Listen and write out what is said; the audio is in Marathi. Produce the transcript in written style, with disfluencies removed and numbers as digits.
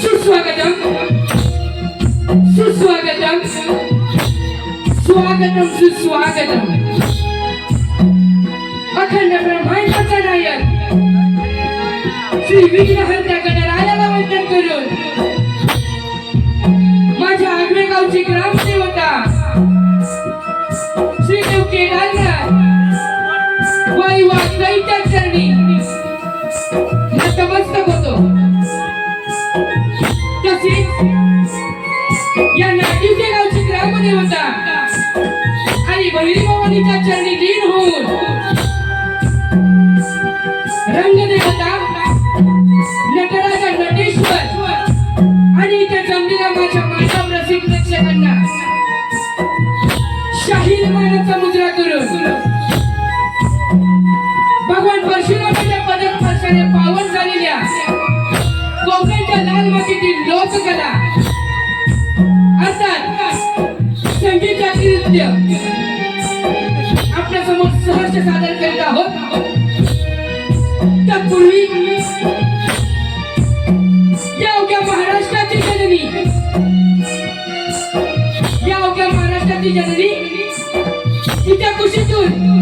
सुस्वागतम सुस्वागतम स्वागतम सुस्वागतम अखंड ब्रह्मांडाचा नायक श्री विघ्नहर्ता गणरायाला वंदन करून माझ्या आगवेगावची ग्रामदेवता श्री देव केदारनाथ वाईवाईच्या चरणी नतमस्तक होतो। तसेच या नाट्यचे गावची ग्रामदेवता आणि बहिरी भवानीच्या चरणी लीन होऊन रंगदेवता नटराजा नटेश्वर आणि इथे जमलेल्या माझ्या मानव रसिक प्रेक्षकांना शाहीर मानाचा मुद्रा करून भगवान परशुरामाच्या पदस्पर्शाने पावन झालेल्या कोकणच्या लाल मातीतील लोककला अर्थात संगीताचे नृत्य आपल्या समोर सहर्ष सादर करीत आहोत। त्यापूर्वी या अवघ्या महाराष्ट्राची जननी तिच्या कुशीतून